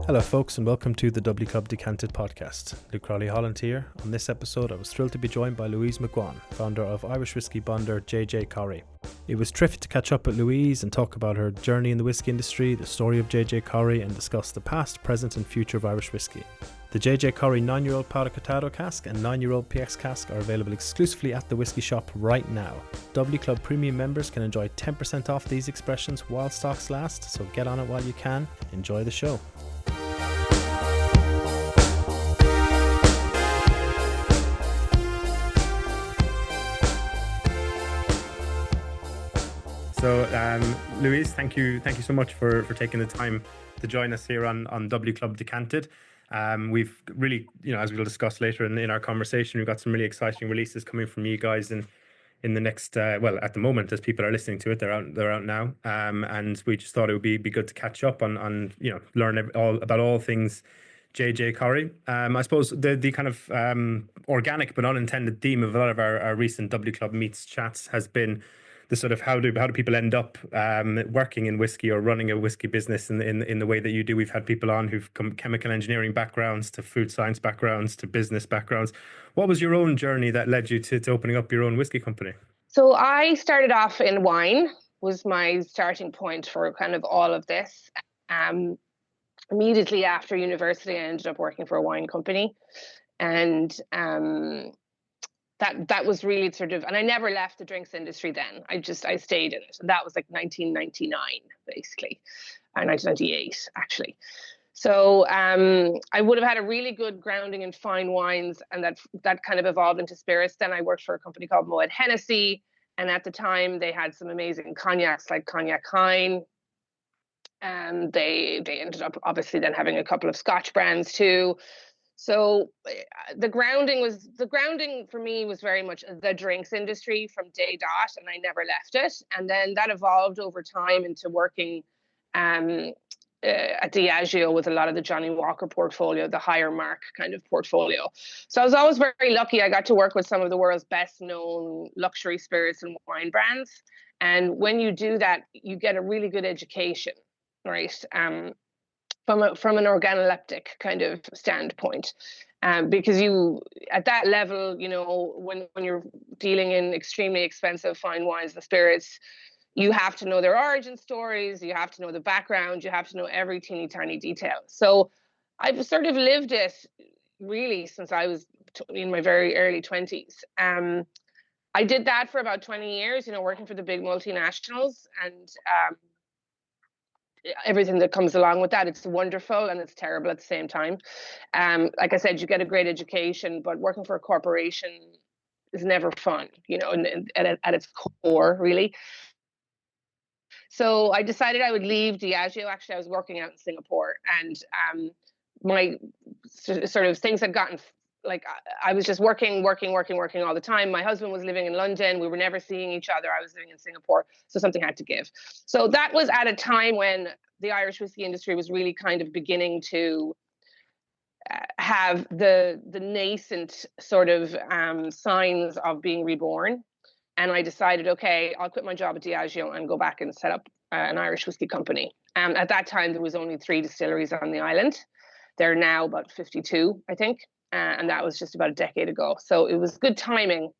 Hello folks and welcome to the W Club Decanted podcast. Luke Crowley, Holland here. On this episode I was thrilled to be joined by Louise McGuane, founder of Irish Whiskey Bonder J.J Corry. It was terrific to catch up with Louise and talk about her journey in the whiskey industry, the story of J.J Corry, and discuss the past, present and future of Irish whiskey. The J.J Corry 9-year-old Powder Cortado cask and 9-year-old PX cask are available exclusively at the whisky shop right now. W Club Premium members can enjoy 10% off these expressions while stocks last, so get on it while you can. Enjoy the show. So, Louise, thank you so much for taking the time to join us here on W Club Decanted. We've really, as we'll discuss later in our conversation, we've got some really exciting releases coming from you guys in the next, at the moment, as people are listening to it, they're out now. And we just thought it would be good to catch up on learn all about all things J.J Corry. I suppose the kind of organic but unintended theme of a lot of our recent W Club Meets chats has been the sort of how do people end up working in whiskey or running a whiskey business in the way that you do. We've had people on who've come chemical engineering backgrounds to food science backgrounds to business backgrounds. What was your own journey that led you to opening up your own whiskey company? So I started off in wine, was my starting point for kind of all of this. Immediately after university, I ended up working for a wine company, and that was really sort of, and I never left the drinks industry then. I stayed in it. And that was like 1999, basically, or 1998, actually. So I would have had a really good grounding in fine wines, and that kind of evolved into spirits. Then I worked for a company called Moet Hennessy, and at the time they had some amazing cognacs like Cognac Hein. And they ended up obviously then having a couple of Scotch brands too. So the grounding for me was very much the drinks industry from day dot, and I never left it. And then that evolved over time into working at Diageo with a lot of the Johnny Walker portfolio, the higher mark kind of portfolio. So I was always very lucky. I got to work with some of the world's best known luxury spirits and wine brands. And when you do that, you get a really good education, right? From an organoleptic kind of standpoint, because you at that level, when you're dealing in extremely expensive fine wines and spirits, you have to know their origin stories, you have to know the background, you have to know every teeny tiny detail. So I've sort of lived it really since I was in my very early 20s. I did that for about 20 years, working for the big multinationals, and everything that comes along with that. It's wonderful and it's terrible at the same time. Like I said, you get a great education, but working for a corporation is never fun, at its core, really. So I decided I would leave Diageo. Actually, I was working out in Singapore, and my sort of things had gotten, like, I was just working all the time. My husband was living in London. We were never seeing each other. I was living in Singapore. So something had to give. So that was at a time when the Irish whiskey industry was really kind of beginning to have the nascent sort of signs of being reborn. And I decided, okay, I'll quit my job at Diageo and go back and set up an Irish whiskey company. At that time, there was only 3 distilleries on the island. There are now about 52, I think. And that was just about a decade ago. So it was good timing.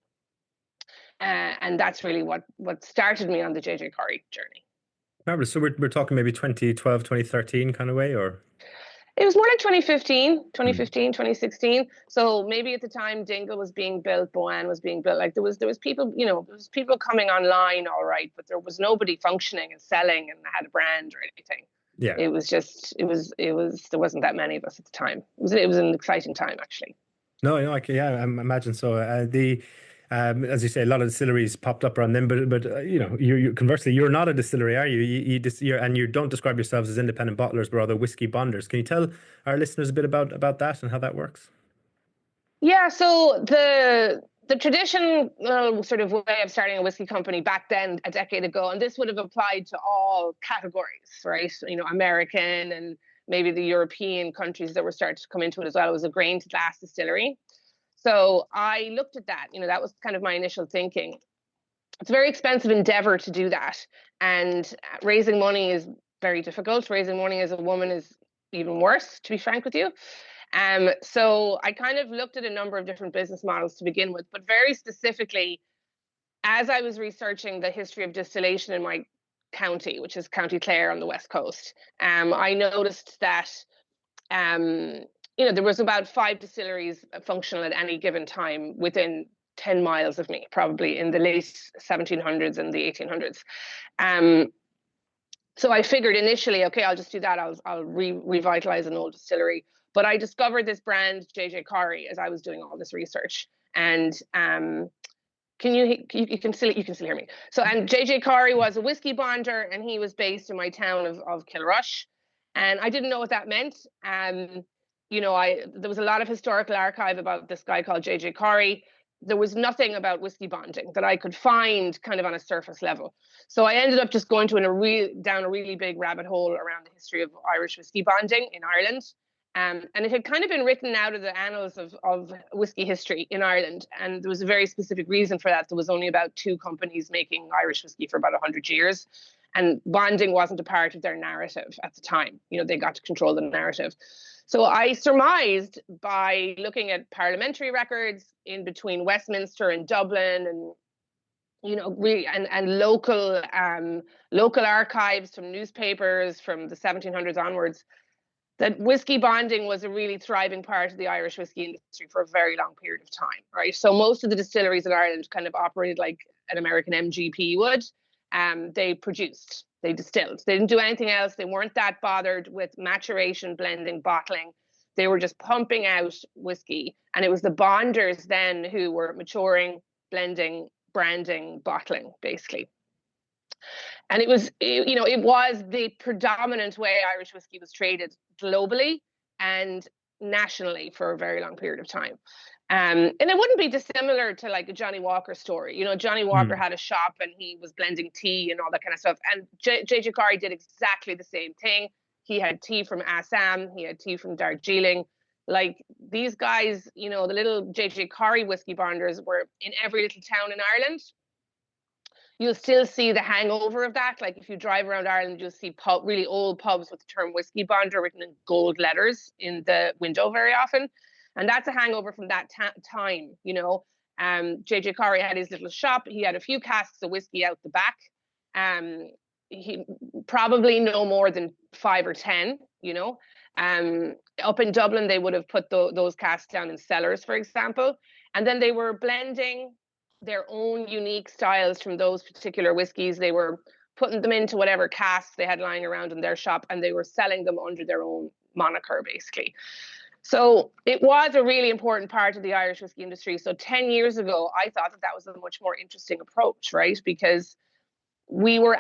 And that's really what started me on the J.J Corry journey. Marvelous. So we're talking maybe 2012, 2013 kind of way, or? It was more like 2015, 2016. So maybe at the time Dingle was being built, Boan was being built. Like there was people, there was people coming online, all right, but there was nobody functioning and selling and had a brand or anything. Yeah. It was there wasn't that many of us at the time. It was an exciting time, actually. No, I imagine so. As you say, a lot of distilleries popped up around them, but you conversely, you're not a distillery, are you? And you don't describe yourselves as independent bottlers, but rather whiskey bonders. Can you tell our listeners a bit about that and how that works? Yeah, so the traditional sort of way of starting a whiskey company back then, a decade ago, and this would have applied to all categories, right? American and maybe the European countries that were starting to come into it as well. It was a grain to glass distillery. So I looked at that, that was kind of my initial thinking. It's a very expensive endeavor to do that. And raising money is very difficult. Raising money as a woman is even worse, to be frank with you. So I kind of looked at a number of different business models to begin with, but very specifically, as I was researching the history of distillation in my county, which is County Clare on the west coast, I noticed that there was about 5 distilleries functional at any given time within 10 miles of me, probably in the late 1700s and the 1800s. So I figured initially, okay, I'll just do that. I'll revitalize an old distillery. But I discovered this brand, J.J Corry, as I was doing all this research. And you can still hear me. So, and J.J Corry was a whiskey bonder, and he was based in my town of Kilrush. And I didn't know what that meant. There was a lot of historical archive about this guy called J.J Corry. There was nothing about whiskey bonding that I could find kind of on a surface level. So I ended up just going down a really big rabbit hole around the history of Irish whiskey bonding in Ireland. And it had kind of been written out of the annals of whiskey history in Ireland. And there was a very specific reason for that. There was only about 2 companies making Irish whiskey for about 100 years. And bonding wasn't a part of their narrative at the time. They got to control the narrative. So I surmised by looking at parliamentary records in between Westminster and Dublin, and really and local archives from newspapers from the 1700s onwards, that whiskey bonding was a really thriving part of the Irish whiskey industry for a very long period of time, right? So most of the distilleries in Ireland kind of operated like an American MGP would. They produced, they distilled. They didn't do anything else. They weren't that bothered with maturation, blending, bottling. They were just pumping out whiskey. And it was the bonders then who were maturing, blending, branding, bottling, basically. And it was the predominant way Irish whiskey was traded globally and nationally for a very long period of time. And it wouldn't be dissimilar to like a Johnny Walker story. Johnny Walker had a shop and he was blending tea and all that kind of stuff. And J.J Corry did exactly the same thing. He had tea from Assam. He had tea from Darjeeling. Like these guys, the little J.J Corry whiskey bonders were in every little town in Ireland. You'll still see the hangover of that. Like if you drive around Ireland, you'll see really old pubs with the term whiskey bonder written in gold letters in the window very often. And that's a hangover from that time, J.J Corry had his little shop. He had a few casks of whiskey out the back. He probably no more than 5 or 10, Up in Dublin, they would have put those casks down in cellars, for example. And then they were blending their own unique styles from those particular whiskies. They were putting them into whatever casks they had lying around in their shop, and they were selling them under their own moniker, basically. So it was a really important part of the Irish whiskey industry. So 10 years ago, I thought that was a much more interesting approach, right? Because we were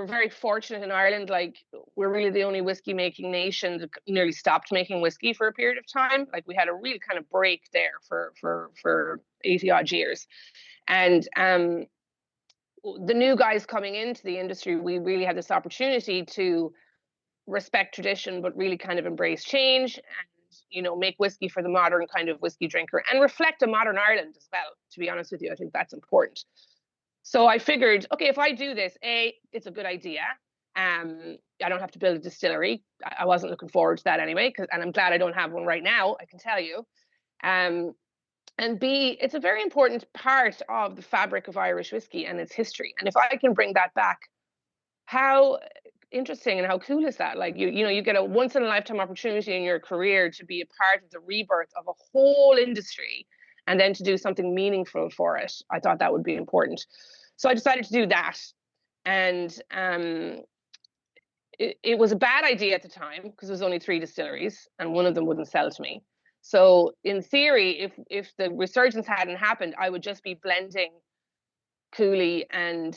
very fortunate in Ireland. Like we're really the only whiskey making nation that nearly stopped making whiskey for a period of time. Like we had a real kind of break there for 80 odd years. And the new guys coming into the industry, we really had this opportunity to respect tradition, but really kind of embrace change and, make whiskey for the modern kind of whiskey drinker and reflect a modern Ireland as well. To be honest with you, I think that's important. So I figured, okay, if I do this, it's a good idea. I don't have to build a distillery. I wasn't looking forward to that anyway, and I'm glad I don't have one right now, I can tell you. And B, it's a very important part of the fabric of Irish whiskey and its history. And if I can bring that back, how interesting and how cool is that? Like you get a once in a lifetime opportunity in your career to be a part of the rebirth of a whole industry and then to do something meaningful for it. I thought that would be important. So I decided to do that. And it was a bad idea at the time because there was only 3 distilleries and one of them wouldn't sell to me. So in theory, if the resurgence hadn't happened, I would just be blending Cooley and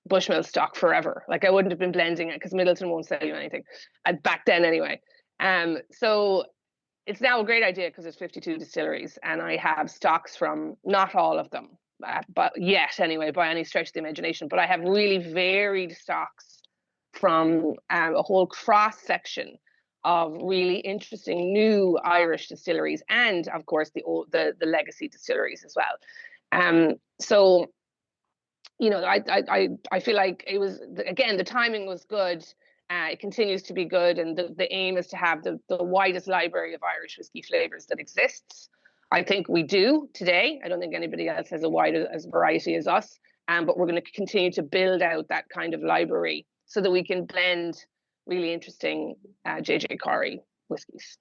Bushmill stock forever. Like I wouldn't have been blending it because Middleton won't sell you anything back then anyway. So it's now a great idea because there's 52 distilleries and I have stocks from not all of them, but yet anyway, by any stretch of the imagination. But I have really varied stocks from a whole cross section of really interesting new Irish distilleries and of course the legacy distilleries as well. So I feel like it was, again, the timing was good. It continues to be good, and the aim is to have the widest library of Irish whiskey flavors that exists. I think we do today. I don't think anybody else has as variety as us, but we're going to continue to build out that kind of library so that we can blend really interesting J.J. Corry whiskies.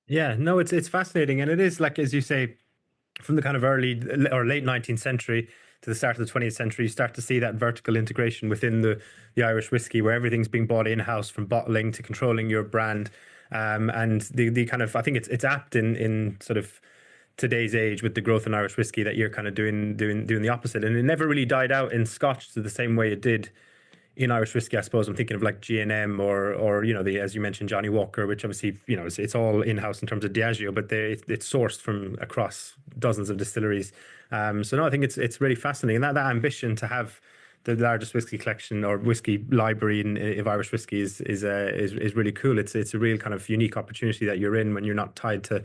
Yeah, no, it's fascinating, and it is like, as you say, from the kind of early or late 19th century to the start of the 20th century, you start to see that vertical integration within the Irish whiskey, where everything's being bought in house, from bottling to controlling your brand, and the kind of, I think it's apt in sort of today's age with the growth in Irish whiskey that you're kind of doing the opposite, and it never really died out in Scotch to the same way it did in Irish whiskey. I suppose I'm thinking of like G&M or the, as you mentioned, Johnny Walker, which obviously it's all in house in terms of Diageo, but it's sourced from across dozens of distilleries. So no, I think it's really fascinating, and that ambition to have the largest whiskey collection or whiskey library of Irish whiskey is really cool. It's a real kind of unique opportunity that you're in when you're not tied to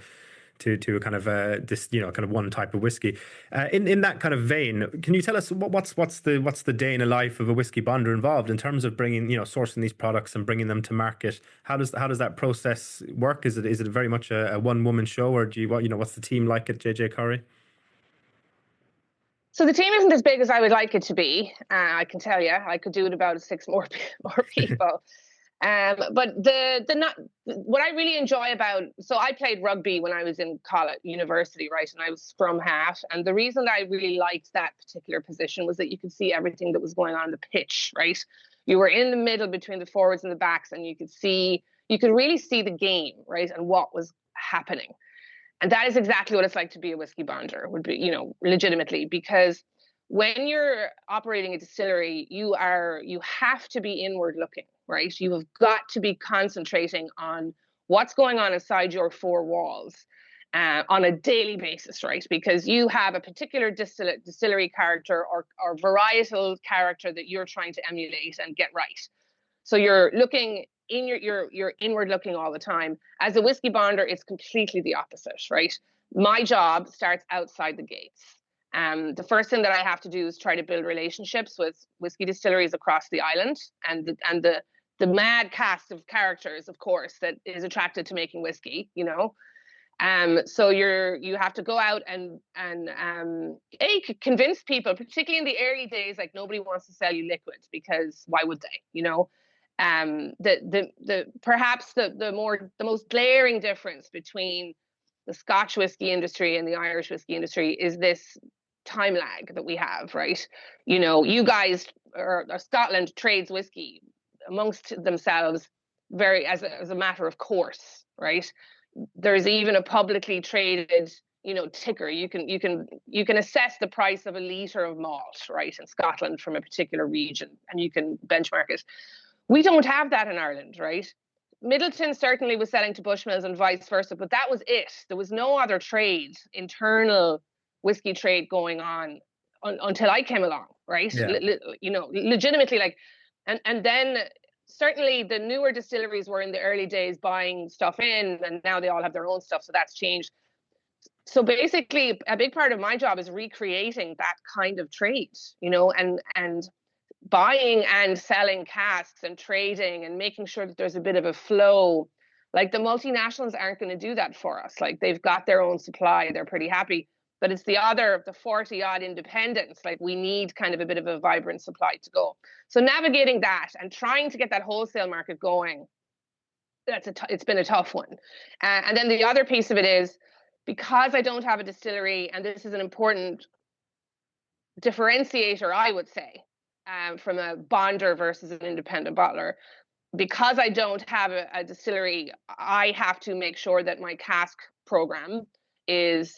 a kind of this kind of one type of whiskey. In that kind of vein, can you tell us what's the day in the life of a whiskey bonder involved in terms of bringing sourcing these products and bringing them to market? How does that process work? Is it very much a one woman show, or do you what's the team like at J.J. Corry? So the team isn't as big as I would like it to be. I can tell you, I could do it about six more people. But what I really enjoy about, so I played rugby when I was in college, university, right? And I was scrum half. And the reason that I really liked that particular position was that you could see everything that was going on the pitch, right? You were in the middle between the forwards and the backs, and you could really see the game, right? And what was happening. And that is exactly what it's like to be a whiskey bonder, would be, legitimately, because when you're operating a distillery, you have to be inward looking, right? You have got to be concentrating on what's going on inside your four walls on a daily basis, right? Because you have a particular distillery character or varietal character that you're trying to emulate and get right. So you're looking in you're inward looking all the time. As a whiskey bonder, it's completely the opposite, right? My job starts outside the gates. The first thing that I have to do is try to build relationships with whiskey distilleries across the island, and the mad cast of characters, of course, that is attracted to making whiskey. So you have to go out and convince people, particularly in the early days. Like, nobody wants to sell you liquids, because why would they? Perhaps the most glaring difference between the Scotch whiskey industry and the Irish whiskey industry is this time lag that we have, right? You guys, or Scotland, trades whiskey amongst themselves very as a matter of course, right? There's even a publicly traded ticker. You can assess the price of a liter of malt, right, in Scotland from a particular region, and you can benchmark it. We don't have that in Ireland, right? Middleton certainly was selling to Bushmills and vice versa, but that was it. There was no other trade, internal whiskey trade going on until I came along, right? Yeah. Legitimately, like, and then certainly the newer distilleries were in the early days buying stuff in, and now they all have their own stuff, so that's changed. So basically, a big part of my job is recreating that kind of trade, and buying and selling casks and trading and making sure that there's a bit of a flow. Like, the multinationals aren't going to do that for us. Like, they've got their own supply, they're pretty happy. But it's the 40 odd independents. Like, we need kind of a bit of a vibrant supply to go. So navigating that and trying to get that wholesale market going, it's been a tough one. And then the other piece of it is, because I don't have a distillery, and this is an important differentiator, I would say, from a bonder versus an independent bottler. Because I don't have a distillery, I have to make sure that my cask program is,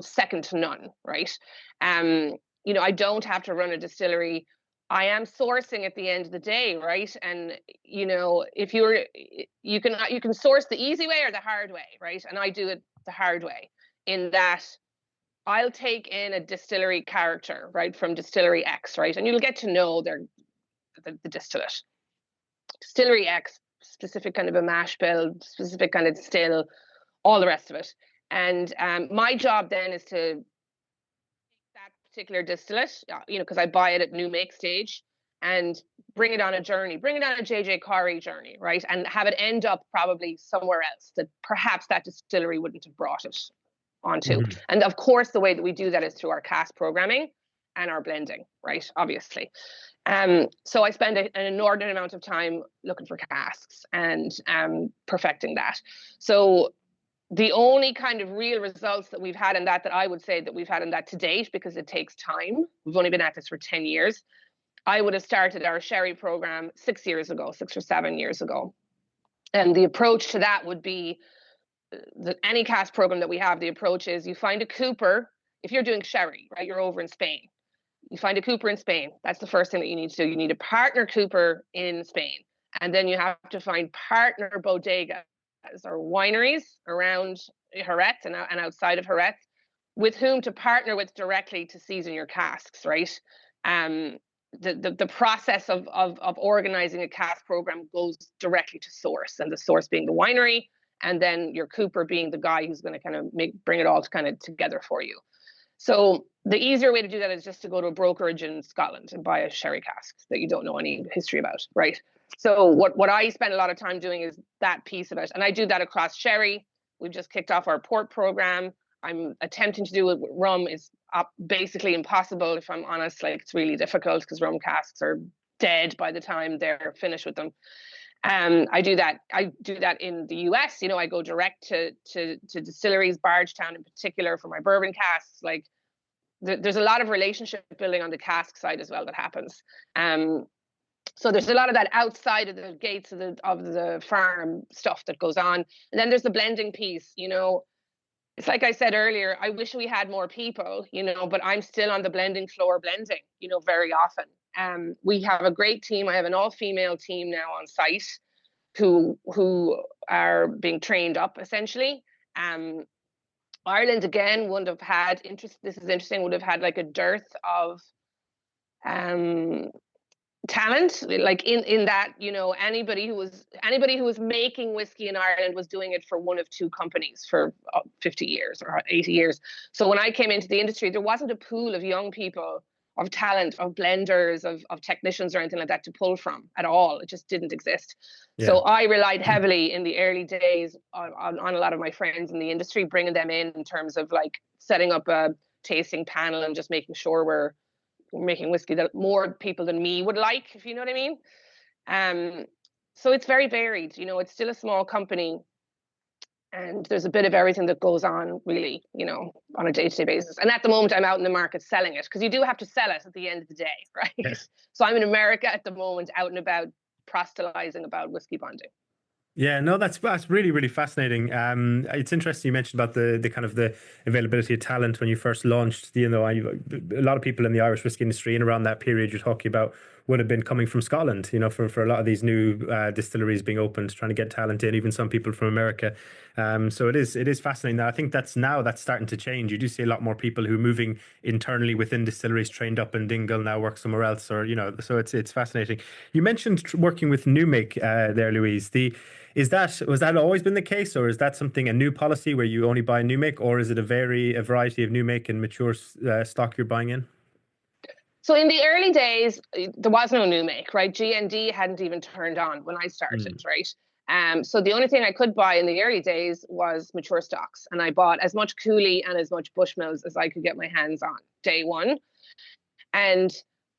second to none, right? I don't have to run a distillery. I am sourcing at the end of the day, right? And if you can source the easy way or the hard way, right? And I do it the hard way, in that I'll take in a distillery character, right, from distillery X, right? And you'll get to know the distillate. Distillery X, specific kind of a mash bill, specific kind of still, all the rest of it. And my job then is to take that particular distillate, because I buy it at new make stage, and bring it on a journey, bring it on a J.J. Corry journey, right? And have it end up probably somewhere else that perhaps that distillery wouldn't have brought it onto. Mhm. And of course, the way that we do that is through our cask programming and our blending, right? Obviously. So I spend an inordinate amount of time looking for casks and perfecting that. So the only kind of real results that we've had in that I would say that we've had in that to date, because it takes time. We've only been at this for 10 years. I would have started our sherry program 6 years ago, 6 or 7 years ago. And the approach to that would be any cask program that we have, the approach is you find a cooper. If you're doing sherry, right, you're over in Spain. You find a cooper in Spain. That's the first thing that you need to do. You need a partner cooper in Spain. And then you have to find partner bodegas or wineries around Jerez and outside of Jerez with whom to partner with directly to season your casks, right? The process of organizing a cask program goes directly to source, and the source being the winery, and then your cooper being the guy who's going to kind of bring it all kind of together for you. So the easier way to do that is just to go to a brokerage in Scotland and buy a sherry cask that you don't know any history about, right? So what I spend a lot of time doing is that piece of it. And I do that across sherry. We've just kicked off our port program. I'm attempting to do it with rum. Is basically impossible, if I'm honest. Like, it's really difficult because rum casks are dead by the time they're finished with them. I do that in the US. You know, I go direct to distilleries, Bardstown in particular, for my bourbon casks. Like, there's a lot of relationship building on the cask side as well that happens. So there's a lot of that outside of the gates of the farm stuff that goes on. And then there's the blending piece. You know, it's like I said earlier, I wish we had more people, you know, but I'm still on the blending floor blending, you know, very often. We have a great team. I have an all-female team now on site who are being trained up essentially. Ireland again wouldn't have had interest. This is interesting. Would have had like a dearth of talent, like in that, you know, anybody who was making whiskey in Ireland was doing it for one of two companies for 50 years or 80 years. So when I came into the industry, there wasn't a pool of young people, of talent, of blenders, of technicians or anything like that to pull from at all. It just didn't exist. Yeah. So I relied heavily in the early days on a lot of my friends in the industry, bringing them in terms of like setting up a tasting panel and just making sure we're making whiskey that more people than me would like, if you know what I mean. So it's very varied. You know, it's still a small company, and there's a bit of everything that goes on, really, you know, on a day-to-day basis. And at the moment, I'm out in the market selling it, because you do have to sell it at the end of the day, right? Yes. So I'm in America at the moment, out and about, proselytizing about whiskey bonding. Yeah, no, that's really, really fascinating. It's interesting you mentioned about the kind of the availability of talent when you first launched. You know, a lot of people in the Irish whiskey industry and around that period you're talking about would have been coming from Scotland, you know, for a lot of these new distilleries being opened, trying to get talent in, even some people from America. So it is fascinating. That I think that's starting to change. You do see a lot more people who are moving internally within distilleries, trained up in Dingle, now work somewhere else, or, you know, so it's fascinating. You mentioned working with new make there, Louise. Was that always been the case, or is that a new policy where you only buy new make, or is it a variety of new make and mature stock you're buying in? So in the early days, there was no new make, right? G&D hadn't even turned on when I started, right? So the only thing I could buy in the early days was mature stocks, and I bought as much Cooley and as much Bushmills as I could get my hands on day one. And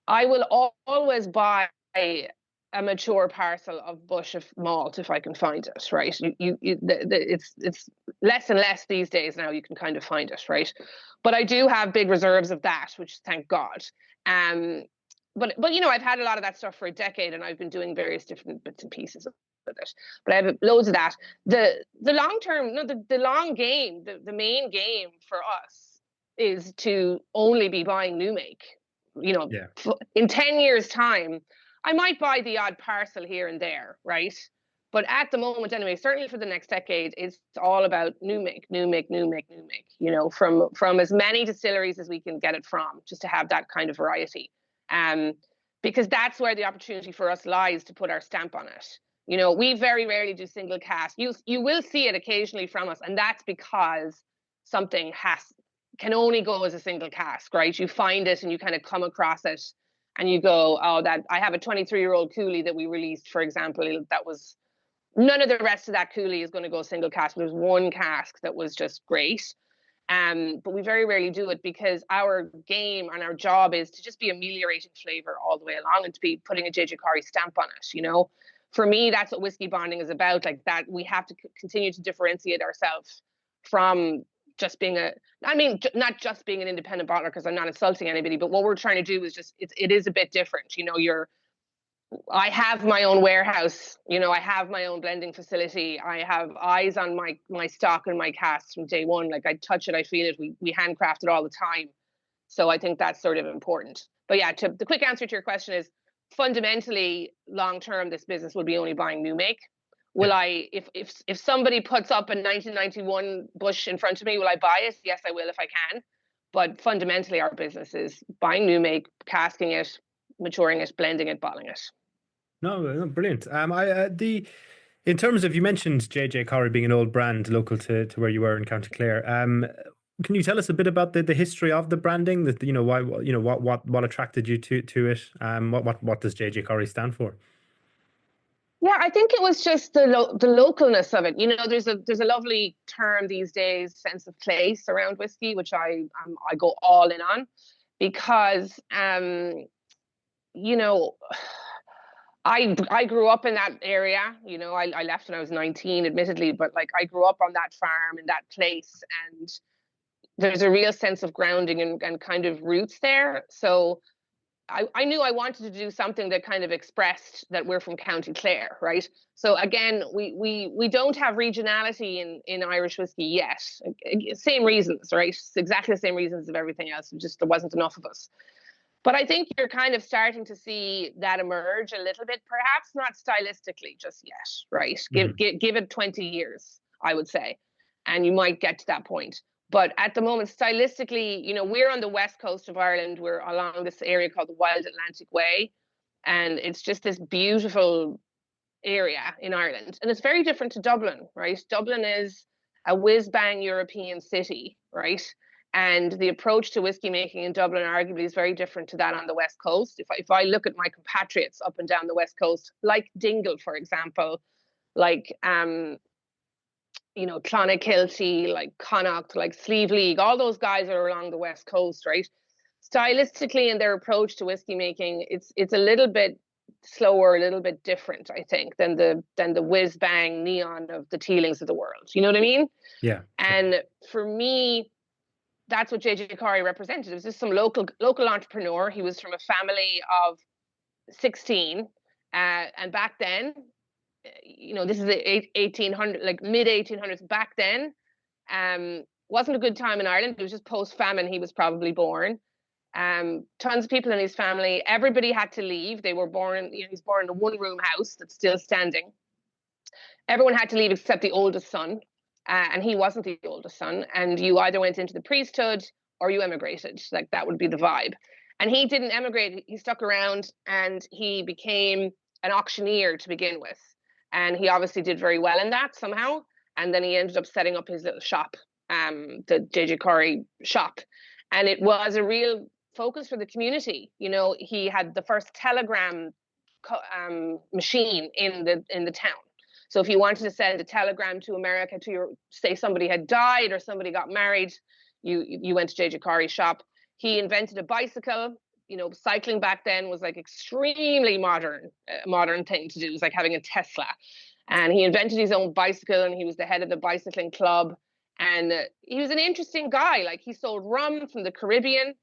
I will always buy a mature parcel of Bush of malt if I can find it, right? It's less and less these days now. You can kind of find it, right? But I do have big reserves of that, which thank God. But you know, I've had a lot of that stuff for a decade, and I've been doing various different bits and pieces with it. But I have loads of that. The long term, no, the long game, the main game for us is to only be buying new make. You know, in 10 years' time, I might buy the odd parcel here and there, right? But at the moment, anyway, certainly for the next decade, it's all about new make, you know, from as many distilleries as we can get it from, just to have that kind of variety. Because that's where the opportunity for us lies to put our stamp on it. You know, we very rarely do single cask. You will see it occasionally from us, and that's because something can only go as a single cask, right? You find it and you kind of come across it and you go, oh, that I have a 23-year-old coulis that we released, for example, that was none of the rest of that coulis is going to go single cask. There's one cask that was just great. But we very rarely do it because our game and our job is to just be ameliorating flavor all the way along and to be putting a J.J Corry stamp on it, you know. For me, that's what whiskey bonding is about. Like that, we have to continue to differentiate ourselves from just being not just being an independent bottler, because I'm not insulting anybody, but what we're trying to do is just, it is a bit different. You know, I have my own warehouse, you know, I have my own blending facility. I have eyes on my stock and my casks from day one. Like I touch it, I feel it. We handcraft it all the time. So I think that's sort of important. But yeah, the quick answer to your question is fundamentally long term, this business will be only buying new make. Will I, if somebody puts up a 1991 bush in front of me, will I buy it? Yes, I will if I can. But fundamentally, our business is buying new make, casking it, maturing it, blending it, bottling it. No, brilliant. In terms of, you mentioned J.J Corry being an old brand local to where you were in County Clare. Can you tell us a bit about the history of the branding? That, you know, why, you know, what attracted you to it? What does J.J Corry stand for? Yeah, I think it was just the localness of it. You know, there's a lovely term these days, sense of place around whiskey, which I go all in on, because you know, I grew up in that area. You know, I left when I was 19, admittedly, but like I grew up on that farm in that place, and there's a real sense of grounding and kind of roots there. So I knew I wanted to do something that kind of expressed that we're from County Clare, right? So again, we don't have regionality in Irish whiskey yet. Same reasons, right? It's exactly the same reasons of everything else. Just there wasn't enough of us. But I think you're kind of starting to see that emerge a little bit, perhaps not stylistically just yet, right? Give it 20 years, I would say, and you might get to that point. But at the moment, stylistically, you know, we're on the west coast of Ireland. We're along this area called the Wild Atlantic Way, and it's just this beautiful area in Ireland. And it's very different to Dublin, right? Dublin is a whiz-bang European city, right? And the approach to whiskey making in Dublin arguably is very different to that on the West Coast. If I look at my compatriots up and down the West Coast, like Dingle, for example, like you know, Clonakilty, like Connacht, like Slieve League, all those guys are along the West Coast, right? Stylistically, in their approach to whiskey making, it's a little bit slower, a little bit different, I think, than the whiz bang neon of the Teelings of the world. You know what I mean? Yeah. And for me, that's what J.J Corry represented. It was just some local entrepreneur. He was from a family of 16, and back then, you know, this is the 1800, like mid 1800s. Back then, wasn't a good time in Ireland. It was just post famine. He was probably born. Tons of people in his family. Everybody had to leave. They were born. You know, he's born in a one-room house that's still standing. Everyone had to leave except the oldest son. And he wasn't the oldest son, and you either went into the priesthood or you emigrated. Like that would be the vibe. And he didn't emigrate. He stuck around and he became an auctioneer to begin with. And he obviously did very well in that somehow. And then he ended up setting up his little shop, the J.J Corry shop. And it was a real focus for the community. You know, he had the first telegram machine in the town. So if you wanted to send a telegram to America to your, say somebody had died or somebody got married, you went to J.J Corry's shop. He invented a bicycle. You know, cycling back then was like extremely modern thing to do. It was like having a Tesla. And he invented his own bicycle, and he was the head of the bicycling club. And he was an interesting guy. Like he sold rum from the Caribbean.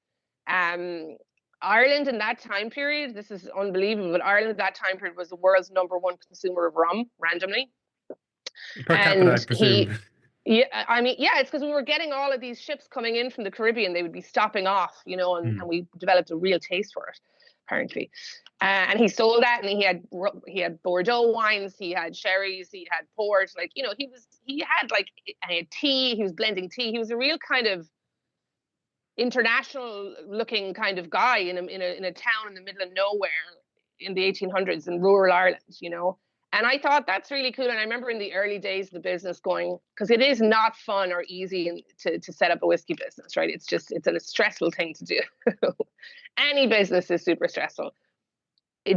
Ireland in that time period, this is unbelievable, but Ireland at that time period was the world's #1 consumer of rum, randomly. Per capita, I presume. Yeah, I mean, yeah, it's because we were getting all of these ships coming in from the Caribbean. They would be stopping off, you know, and we developed a real taste for it, apparently. And he sold that, and he had Bordeaux wines, he had sherries, he had port. Like, you know, he had like tea. He was blending tea. He was a real kind of international looking kind of guy in a town in the middle of nowhere in the 1800s in rural Ireland, you know. And I thought that's really cool. And I remember in the early days of the business going, because it is not fun or easy to set up a whiskey business, right? It's a stressful thing to do. Any business is super stressful.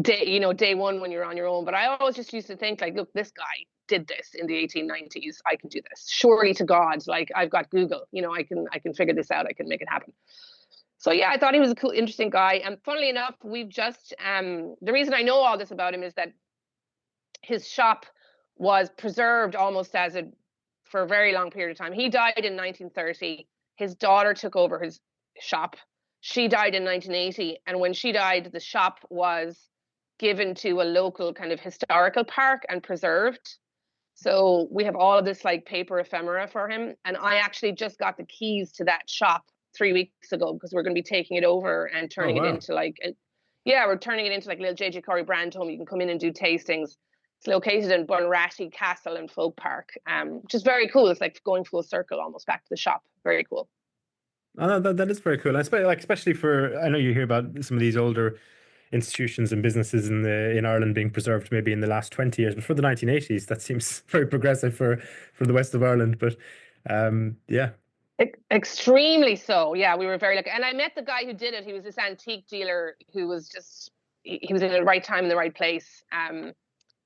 Day one when you're on your own. But I always just used to think like, look, this guy did this in the 1890s. I can do this. Surely to God, like I've got Google, I can figure this out. I can make it happen. So yeah, I thought he was a cool, interesting guy. And funnily enough, we've just the reason I know all this about him is that his shop was preserved almost for a very long period of time. He died in 1930. His daughter took over his shop. She died in 1980. And when she died, the shop was given to a local kind of historical park and preserved. So we have all of this like paper ephemera for him. And I actually just got the keys to that shop 3 weeks ago because we're going to be taking it over and turning it into we're turning it into like a little J.J Corry brand home. You can come in and do tastings. It's located in Bunratty Castle and Folk Park, which is very cool. It's like going full circle almost back to the shop. Very cool. Oh, that is very cool. Especially for, I know you hear about some of these older institutions and businesses in Ireland being preserved maybe in the last 20 years, but for the 1980s, that seems very progressive for the west of Ireland. But yeah. Extremely so. Yeah, we were very lucky. And I met the guy who did it. He was this antique dealer who was he was in the right time in the right place.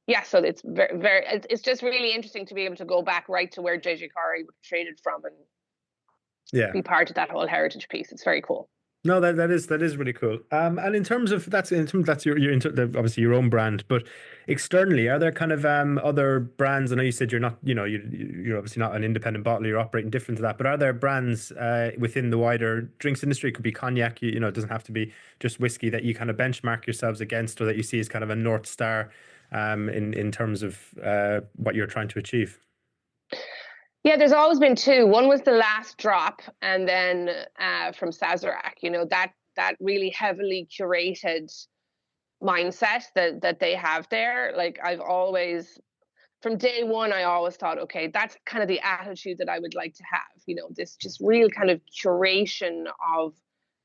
Yeah, so it's it's just really interesting to be able to go back right to where J.J Corry traded from and be part of that whole heritage piece. It's very cool. No, that is really cool. And in terms of that's your obviously your own brand, but externally, are there kind of other brands? I know you said you're not, you're obviously not an independent bottler. You're operating different to that. But are there brands within the wider drinks industry? It could be cognac. It doesn't have to be just whiskey that you kind of benchmark yourselves against, or that you see as kind of a North Star in terms of what you're trying to achieve. Yeah, there's always been two. One was the Last Drop, and then from Sazerac, that really heavily curated mindset that they have there. Like I've always, from day one, I always thought, okay, that's kind of the attitude that I would like to have. This just real kind of curation of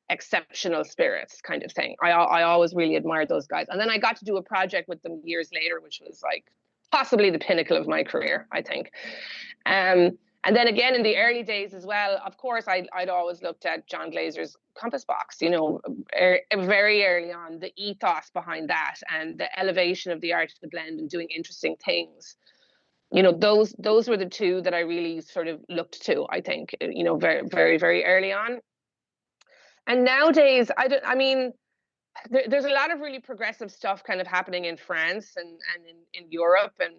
exceptional spirits kind of thing. I always really admired those guys. And then I got to do a project with them years later, which was like possibly the pinnacle of my career, I think. And then again, in the early days as well, of course, I'd always looked at John Glazer's Compass Box, very early on, the ethos behind that and the elevation of the art of the blend and doing interesting things. Those were the two that I really sort of looked to, I think, very, very, very early on. And nowadays, there's a lot of really progressive stuff kind of happening in France and in Europe and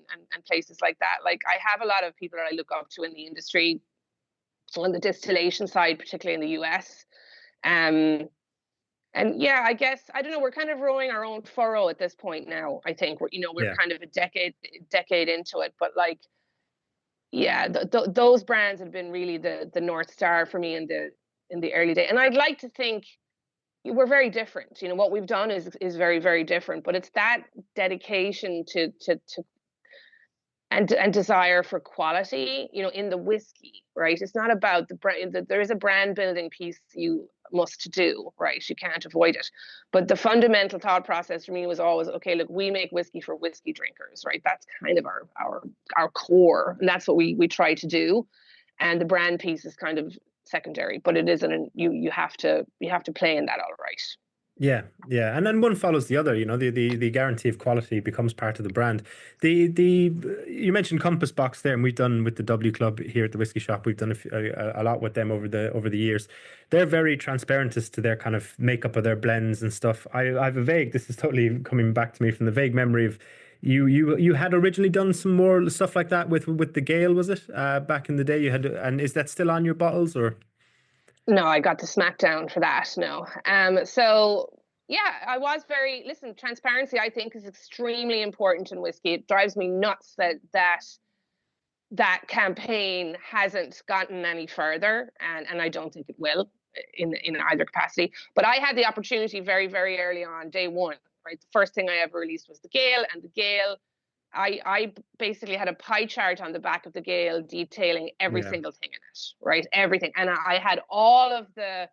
places like that. Like I have a lot of people that I look up to in the industry on the distillation side, particularly in the US. And yeah, I guess, I don't know, we're kind of rowing our own furrow at this point now. I think we're kind of a decade into it, but like, yeah, those brands have been really the North Star for me in the early day. And I'd like to think we're very different. What we've done is very, very different, but it's that dedication to and desire for quality, in the whiskey, right? It's not about the brand. There is a brand building piece you must do, right? You can't avoid it. But the fundamental thought process for me was always, okay, look, we make whiskey for whiskey drinkers, right? That's kind of our core, and that's what we try to do. And the brand piece is kind of secondary, but it isn't. You have to play in that all right. Yeah, and then one follows the other. The guarantee of quality becomes part of the brand. You mentioned Compass Box there, and we've done with the W Club here at the Whiskey Shop. We've done a lot with them over the years. They're very transparent as to their kind of makeup of their blends and stuff. I have a vague. This is totally coming back to me from the vague memory of you had originally done some more stuff like that with the Gale, was it? Back in the day, you had, and is that still on your bottles or? No, I got the smackdown for that. No. So yeah, I was transparency I think is extremely important in whiskey. It drives me nuts that campaign hasn't gotten any further, and I don't think it will in either capacity. But I had the opportunity very, very early on, day one, right? The first thing I ever released was the Gale, and the Gale, I basically had a pie chart on the back of the Gale detailing every single thing in it, right? Everything. And I had all of the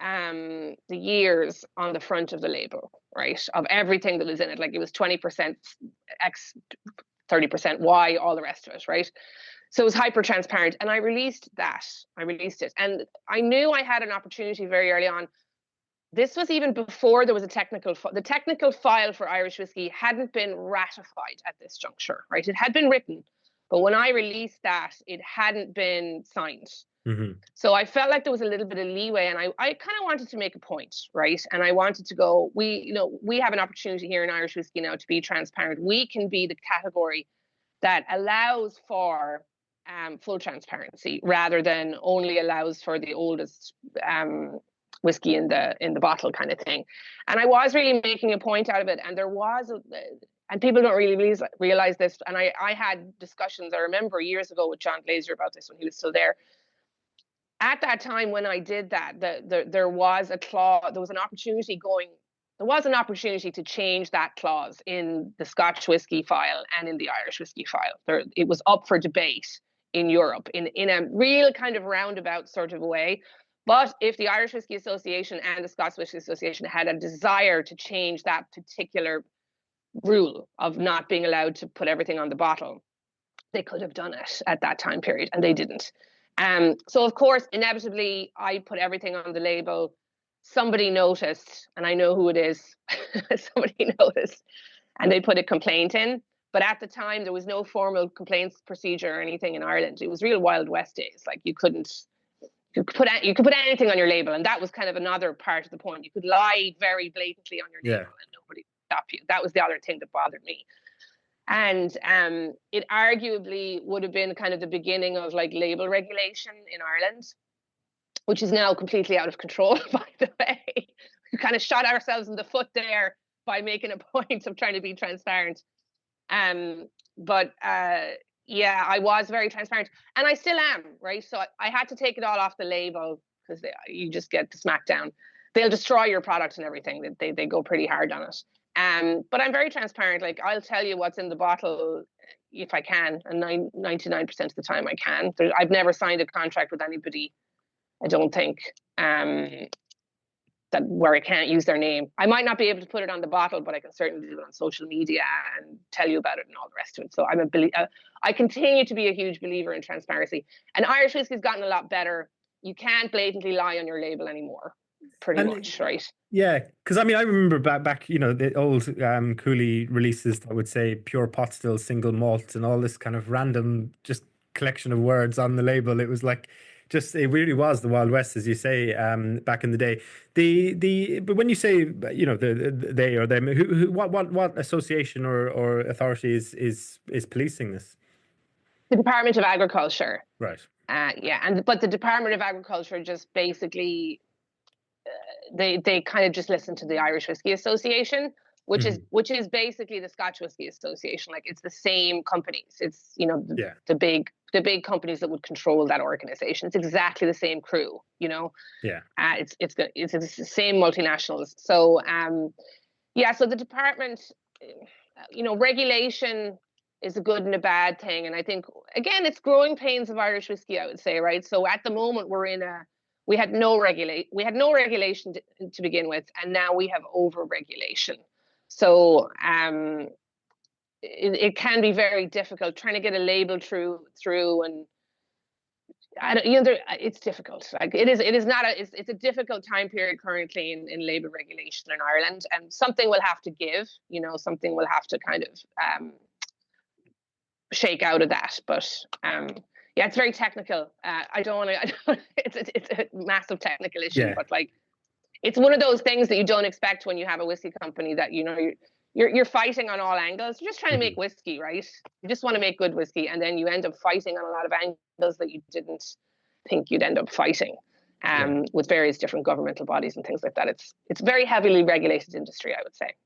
the years on the front of the label, right, of everything that was in it. Like it was 20% X, 30% Y, all the rest of it, right? So it was hyper transparent, and I released that. I released it, and I knew I had an opportunity very early on. This was even before there was a the technical file for Irish whiskey hadn't been ratified at this juncture, right? It had been written, but when I released that, it hadn't been signed. Mm-hmm. So I felt like there was a little bit of leeway, and I kind of wanted to make a point, right? And I wanted to go, we have an opportunity here in Irish whiskey now to be transparent. We can be the category that allows for full transparency rather than only allows for the oldest whiskey in the bottle kind of thing. And I was really making a point out of it, and there was and people don't really realize this, and I had discussions, I remember years ago, with John Glaser about this when he was still there. At that time when I did that, there was a clause, there was an opportunity to change that clause in the Scotch whiskey file and in the Irish whiskey file. It was up for debate in Europe in a real kind of roundabout sort of way. But if the Irish Whiskey Association and the Scots Whiskey Association had a desire to change that particular rule of not being allowed to put everything on the bottle, they could have done it at that time period, and they didn't. So of course, inevitably, I put everything on the label. Somebody noticed, and I know who it is. Somebody noticed, and they put a complaint in. But at the time, there was no formal complaints procedure or anything in Ireland. It was real Wild West days. Like you could put anything on your label, and that was kind of another part of the point. You could lie very blatantly on your label, and nobody would stop you. That was the other thing that bothered me. And it arguably would have been kind of the beginning of like label regulation in Ireland, which is now completely out of control, by the way. We kind of shot ourselves in the foot there by making a point of trying to be transparent. But yeah, I was very transparent, and I still am, right? So I had to take it all off the label because you just get the smackdown. They'll destroy your product and everything. They go pretty hard on it. But I'm very transparent. Like I'll tell you what's in the bottle if I can, and 99% of the time I can. I've never signed a contract with anybody, I don't think, that where I can't use their name. I might not be able to put it on the bottle, but I can certainly do it on social media and tell you about it and all the rest of it. So I continue to be a huge believer in transparency. And Irish whiskey's gotten a lot better. You can't blatantly lie on your label anymore, pretty much, right? Yeah, because I mean, I remember back, the old Cooley releases that would say pure pot still, single malt, and all this kind of random just collection of words on the label. It was like, it really was the Wild West, as you say, back in the day. But when you say, they or them, what association or authority is policing this? The Department of Agriculture. Right. Yeah, but the Department of Agriculture just basically they kind of just listen to the Irish Whiskey Association, which is basically the Scotch Whiskey Association. Like it's the same companies. It's the big companies that would control that organization. It's exactly the same crew. Yeah. It's the same multinationals. So so the department, regulation is a good and a bad thing. And I think again, it's growing pains of Irish whiskey, I would say, right? So at the moment we had no regulation to begin with, and now we have over-regulation. So it can be very difficult trying to get a label through, and it's difficult. Like it's a difficult time period currently in label regulation in Ireland, and something will have to give. Something will have to kind of shake out of that, but. Yeah, it's very technical. I don't want to. It's a massive technical issue, but like, it's one of those things that you don't expect when you have a whiskey company that you're fighting on all angles. You're just trying to make whiskey, right? You just want to make good whiskey, and then you end up fighting on a lot of angles that you didn't think you'd end up fighting, with various different governmental bodies and things like that. It's a very heavily regulated industry, I would say.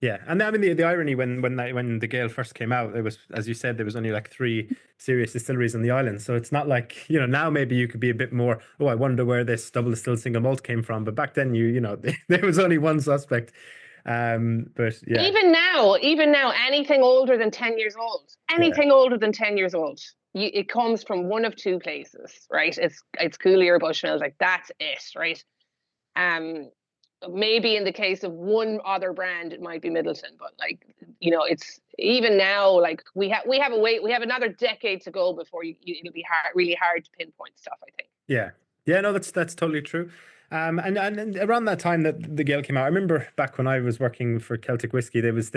Yeah, and I mean the irony when the Gale first came out, it was, as you said, there was only like 3 serious distilleries on the island. So it's not like now maybe you could be a bit more. Oh, I wonder where this double distilled single malt came from. But back then, there was only one suspect. But yeah, even now, anything older than 10 years old, it comes from one of 2 places, right? It's Cooley or Bushmills, like that's it, right? Maybe in the case of one other brand, it might be Middleton, but like, it's even now, like we have another decade to go before it'll be really hard to pinpoint stuff, I think. Yeah. Yeah, no, that's totally true. And around that time that the Gale came out, I remember back when I was working for Celtic Whiskey, there was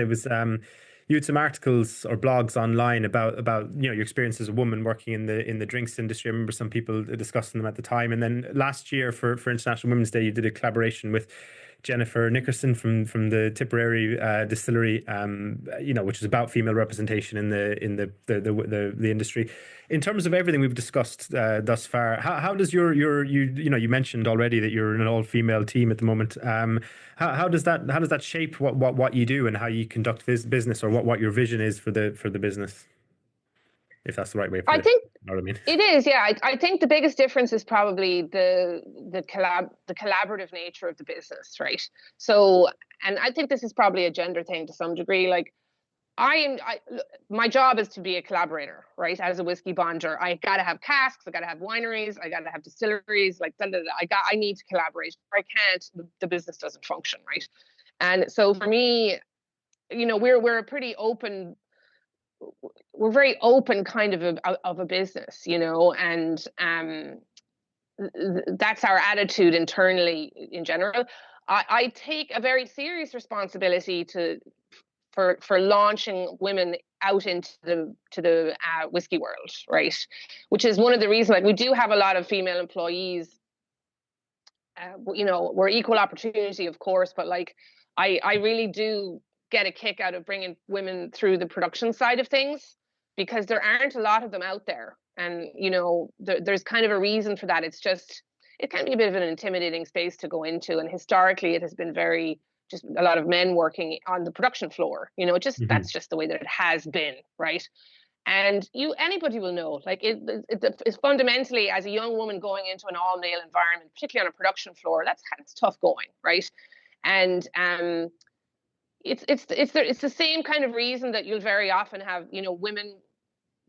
you had some articles or blogs online about your experience as a woman working in the drinks industry. I remember some people discussing them at the time. And then last year for International Women's Day, you did a collaboration with Jennifer Nickerson from the Tipperary distillery, which is about female representation in the industry. In terms of everything we've discussed thus far, how does you mentioned already that you're an all-female team at the moment. How does that shape what you do and how you conduct this business, or what your vision is for the business? If that's the right way for it. I think you know what I mean? It is, yeah. I think the biggest difference is probably the collaborative nature of the business, right? So, and I think this is probably a gender thing to some degree. Like, my job is to be a collaborator, right? As a whiskey bonder, I got to have casks, I got to have wineries, I got to have distilleries. Like, I need to collaborate. If I can't, the business doesn't function, right? And so for me, we're a pretty open. We're very open kind of a business, and that's our attitude internally in general. I take a very serious responsibility for launching women out into the whiskey world, right? Which is one of the reasons, like, we do have a lot of female employees. We're equal opportunity, of course, but like, I really do get a kick out of bringing women through the production side of things, because there aren't a lot of them out there. And, there's kind of a reason for that. It can be a bit of an intimidating space to go into. And historically, it has been just a lot of men working on the production floor, that's just the way that it has been. Right. And anybody will know, like, it's fundamentally, as a young woman going into an all male environment, particularly on a production floor, that's tough going. Right. And, it's the same kind of reason that you'll very often have,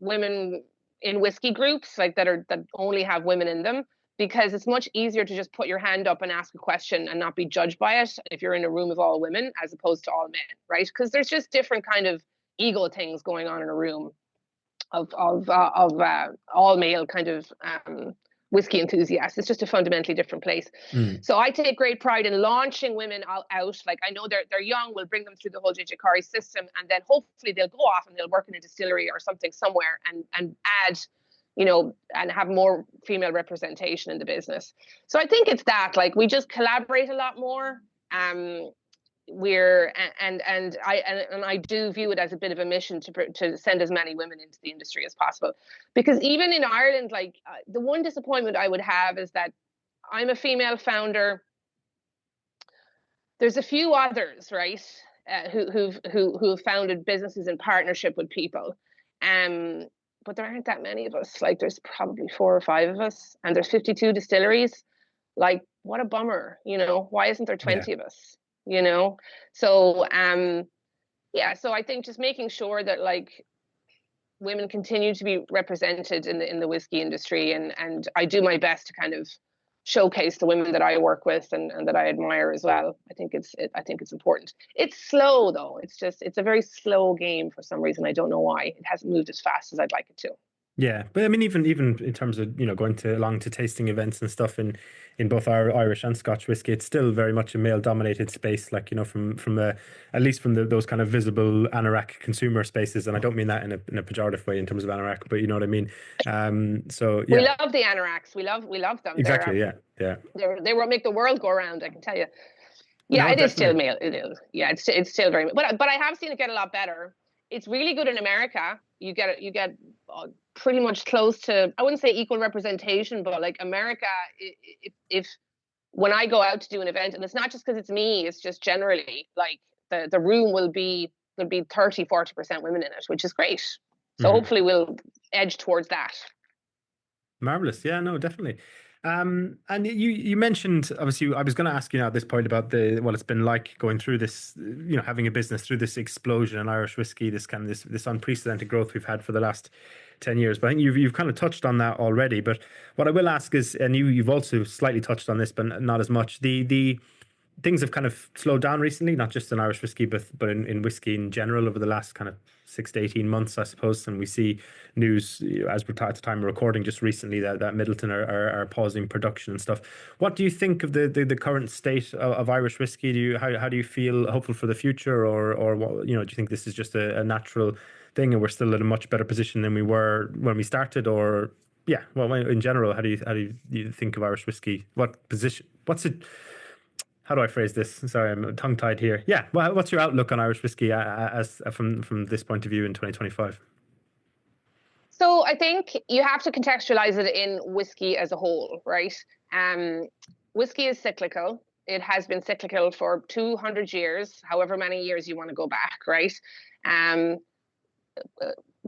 women in whiskey groups, like, that only have women in them, because it's much easier to just put your hand up and ask a question and not be judged by it if you're in a room of all women as opposed to all men, right? Because there's just different kind of ego things going on in a room of all male kind of whiskey enthusiasts. It's just a fundamentally different place. So I take great pride in launching women out. Like, I know they're young, we'll bring them through the whole J.J Corry system, and then hopefully they'll go off and they'll work in a distillery or something somewhere and add, and have more female representation in the business. So I think it's that, like, we just collaborate a lot more. I do view it as a bit of a mission to send as many women into the industry as possible, because even in Ireland, like, the one disappointment I would have is that I'm a female founder. There's a few others, right, who've founded businesses in partnership with people, but there aren't that many of us. Like, there's probably 4 or 5 of us, and there's 52 distilleries. Like, what a bummer, why isn't there 20 of us? So so I think just making sure that, like, women continue to be represented in the whiskey industry, and I do my best to kind of showcase the women that I work with and that I admire as well. I think it's important. It's slow though. It's a very slow game for some reason. I don't know why it hasn't moved as fast as I'd like it to. Yeah, but I mean, even in terms of going along to tasting events and stuff in both our Irish and Scotch whiskey, it's still very much a male dominated space. Like, from at least from those kind of visible anorak consumer spaces, and I don't mean that in a pejorative way in terms of anorak, but you know what I mean. So yeah, we love the anoraks. We love them. Exactly. Yeah. They will make the world go around, I can tell you. Yeah, no, it definitely is still male. It is. Yeah, it's still very. But I have seen it get a lot better. It's really good in America. You get pretty much close to, I wouldn't say equal representation, but like America, if when I go out to do an event, and it's not just because it's me, it's just generally, like, the room there'll be 30-40% women in it, which is great. So hopefully we'll edge towards that. Marvelous. Yeah, no, definitely. And you mentioned, obviously, I was going to ask you now at this point about what it's been like going through this, having a business through this explosion in Irish whiskey, this kind of this unprecedented growth we've had for the last 10 years. But I think you've kind of touched on that already. But what I will ask is, and you've also slightly touched on this, but not as much, the things have kind of slowed down recently, not just in Irish whiskey, but in whiskey in general over the last kind of 6 to 18 months, I suppose. And we see news, as we're at the time of recording just recently, that Middleton are pausing production and stuff. What do you think of the current state of Irish whiskey? How do you feel hopeful for the future, or what, do you think this is just a natural thing and we're still in a much better position than we were when we started? Or yeah, well, in general, how do you think of Irish whiskey? What position? What's it? How do I phrase this? Sorry, I'm tongue-tied here. Yeah, well, what's your outlook on Irish whiskey as from this point of view in 2025? So I think you have to contextualize it in whiskey as a whole, right? Whiskey is cyclical. It has been cyclical for 200 years, however many years you want to go back, right? Um,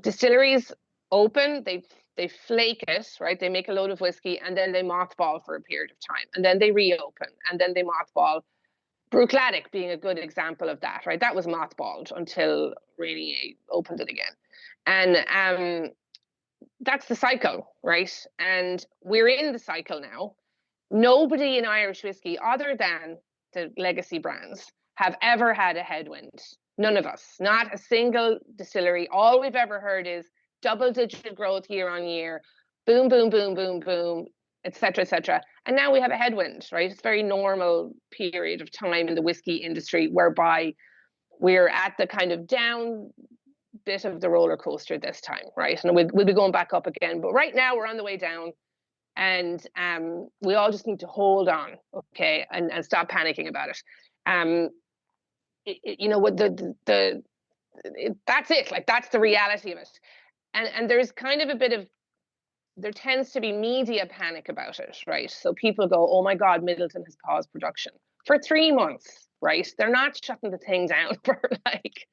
Distilleries open, they flake it, right? They make a load of whiskey and then they mothball for a period of time, and then they reopen and then they mothball. Bruichladdich being a good example of that, right? That was mothballed until Rainier opened it again. And that's the cycle, right? And we're in the cycle now. Nobody in Irish whiskey, other than the legacy brands, have ever had a headwind. None of us, not a single distillery. All we've ever heard is double-digit growth year on year, boom, boom, boom, boom, boom, et cetera, et cetera. And now we have a headwind, right? It's a very normal period of time in the whiskey industry whereby we're at the kind of down bit of the roller coaster this time, right? And we'll be going back up again. But right now we're on the way down, and we all just need to hold on, okay, and stop panicking about it. What that's it. Like, that's the reality of it. And there's kind of there tends to be media panic about it, right? So people go, oh my God, Middleton has paused production for 3 months, right? They're not shutting the thing down for like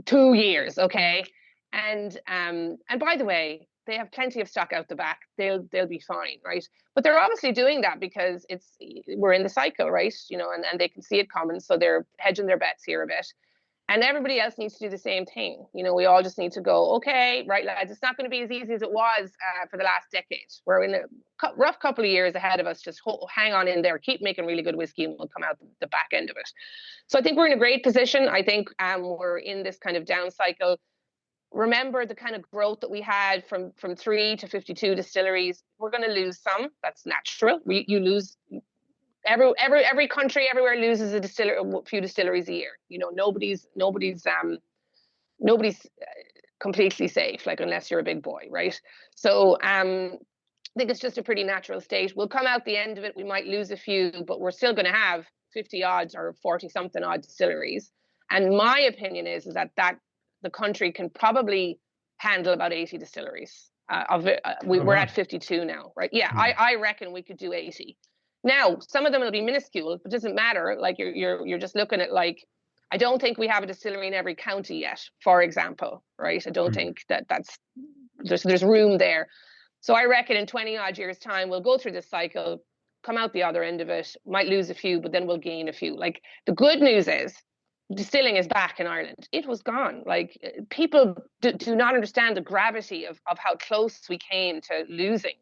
2 years, okay? And by the way, they have plenty of stock out the back. They'll be fine, right? But they're obviously doing that because we're in the cycle, right? And they can see it coming, so they're hedging their bets here a bit. And everybody else needs to do the same thing. We all just need to go, okay, right, lads, it's not going to be as easy as it was for the last decade. We're in a rough couple of years ahead of us. Just hang on in there, keep making really good whiskey, and we'll come out the back end of it. So I think we're in a great position. I think we're in this kind of down cycle. Remember the kind of growth that we had from 3 to 52 distilleries. We're going to lose some. That's natural. You lose. Every country everywhere loses a few distilleries a year. Nobody's completely safe, like, unless you're a big boy, right? So I think it's just a pretty natural state. We'll come out the end of it. We might lose a few, but we're still going to have 50 odds or 40 something odd distilleries. And my opinion is that the country can probably handle about 80 distilleries. We're at 52 now, right? Yeah, I reckon we could do 80. Now, some of them will be minuscule, but it doesn't matter. Like, you're just looking at, like, I don't think we have a distillery in every county yet, for example, right? I don't think there's room there. So I reckon in 20 odd years' time, we'll go through this cycle, come out the other end of it, might lose a few, but then we'll gain a few. Like, the good news is distilling is back in Ireland. It was gone. Like, people do not understand the gravity of how close we came to losing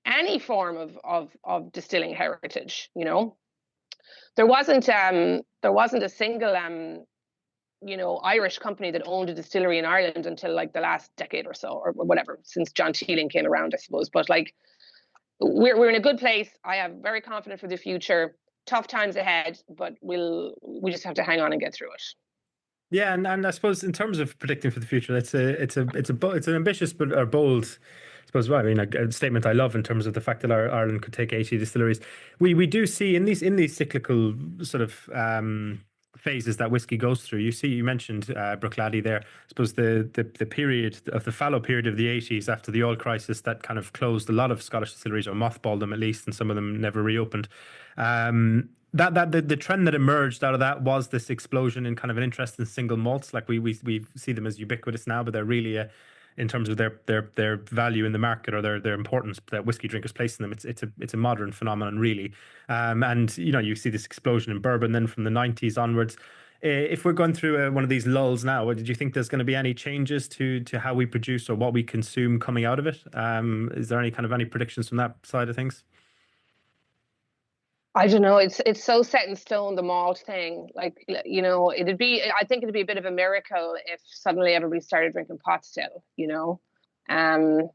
any form of distilling heritage. There wasn't a single Irish company that owned a distillery in Ireland until like the last decade or so, or whatever, since John Teeling came around, I suppose. But like, we're in a good place. I am very confident for the future. Tough times ahead, but we just have to hang on and get through it. Yeah, and I suppose in terms of predicting for the future, it's an ambitious but bold, I suppose. Well, I mean, a statement I love in terms of the fact that Ireland could take 80 distilleries. We do see in these cyclical sort of phases that whiskey goes through. You mentioned Bruichladdich there. I suppose the period of the fallow period of the 80s after the oil crisis that kind of closed a lot of Scottish distilleries, or mothballed them at least, and some of them never reopened. The trend that emerged out of that was this explosion in kind of an interest in single malts. Like, we see them as ubiquitous now, but they're really in terms of their value in the market, or their importance that whiskey drinkers place in them. It's a modern phenomenon, really. And you see this explosion in bourbon then from the 90s onwards. If we're going through one of these lulls now, did you think there's going to be any changes to how we produce or what we consume coming out of it? Is there any predictions from that side of things? I don't know. It's so set in stone, the malt thing. Like, I think it'd be a bit of a miracle if suddenly everybody started drinking pot still, Um,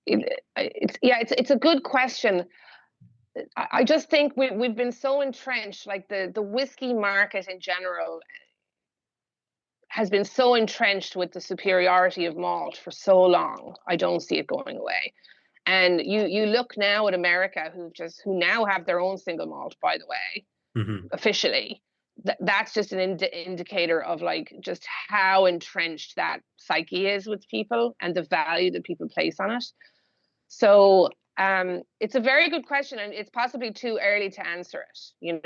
it's a good question. I just think we've been so entrenched, like the whiskey market in general has been so entrenched with the superiority of malt for so long. I don't see it going away. And you look now at America, who now have their own single malt, by the way, officially. That's just an indicator of like just how entrenched that psyche is with people and the value that people place on it. So it's a very good question, and it's possibly too early to answer it.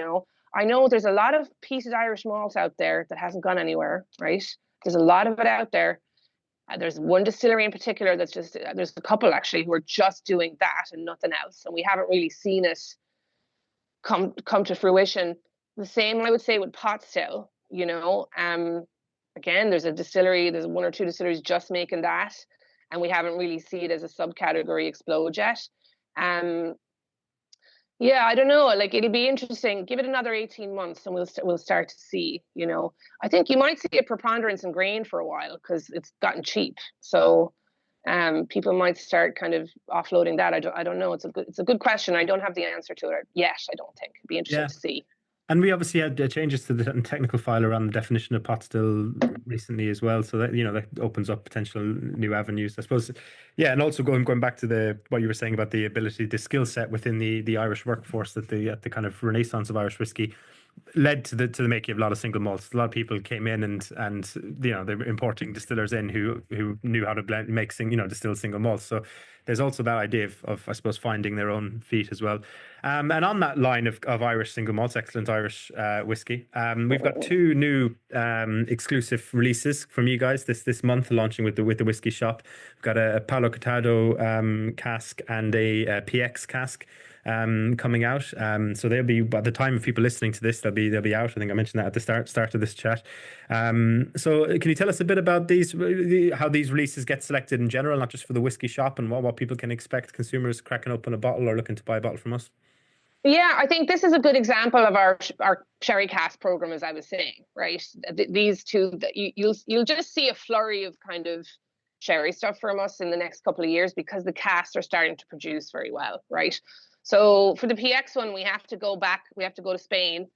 I know there's a lot of peated Irish malt out there that hasn't gone anywhere, right? There's a lot of it out there. There's one distillery in particular there's a couple actually who are just doing that and nothing else. And we haven't really seen it come to fruition. The same, I would say, with pot still, again, there's one or two distilleries just making that. And we haven't really seen it as a subcategory explode yet. Yeah, I don't know. Like, it'll be interesting. Give it another 18 months and we'll start to see, I think you might see a preponderance in grain for a while because it's gotten cheap. So people might start kind of offloading that. I don't know. It's a good question. I don't have the answer to it yet, I don't think. It'd be interesting to see. And we obviously had changes to the technical file around the definition of pot still recently as well. So that that opens up potential new avenues, I suppose. Yeah, and also going back to what you were saying about the ability, the skill set within the Irish workforce, that the kind of renaissance of Irish whiskey led to the making of a lot of single malts. A lot of people came in and they were importing distillers in who knew how to distill single malts. So there's also that idea of I suppose finding their own feet as well. And on that line of Irish single malts, excellent Irish whiskey, we've got two new exclusive releases from you guys this month, launching with the Whiskey Shop. We've got a Palo Cortado cask and a PX cask coming out. So they'll be, by the time of people listening to this, they'll be out. I think I mentioned that at the start of this chat. So can you tell us a bit about how these releases get selected in general, not just for the Whiskey Shop, and what people can expect, consumers cracking open a bottle or looking to buy a bottle from us? Yeah, I think this is a good example of our sherry cask program, as I was saying, right? These two, you'll just see a flurry of kind of sherry stuff from us in the next couple of years because the casks are starting to produce very well, right? So for the PX one, we have to go to Spain.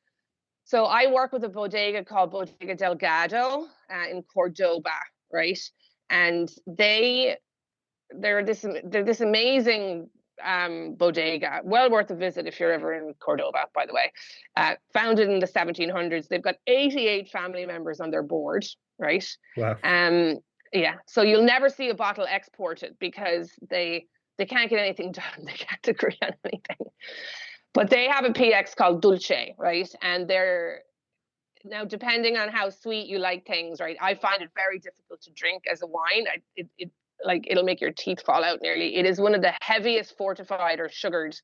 So I work with a bodega called Bodega Delgado in Cordoba, right? And they're this amazing bodega, well worth a visit if you're ever in Cordoba, by the way. Founded in the 1700s. They've got 88 family members on their board, right? Wow. Yeah, so you'll never see a bottle exported because they can't get anything done. They can't agree on anything. But they have a PX called Dulce, right? And now, depending on how sweet you like things, right? I find it very difficult to drink as a wine. It'll make your teeth fall out nearly. It is one of the heaviest fortified or sugared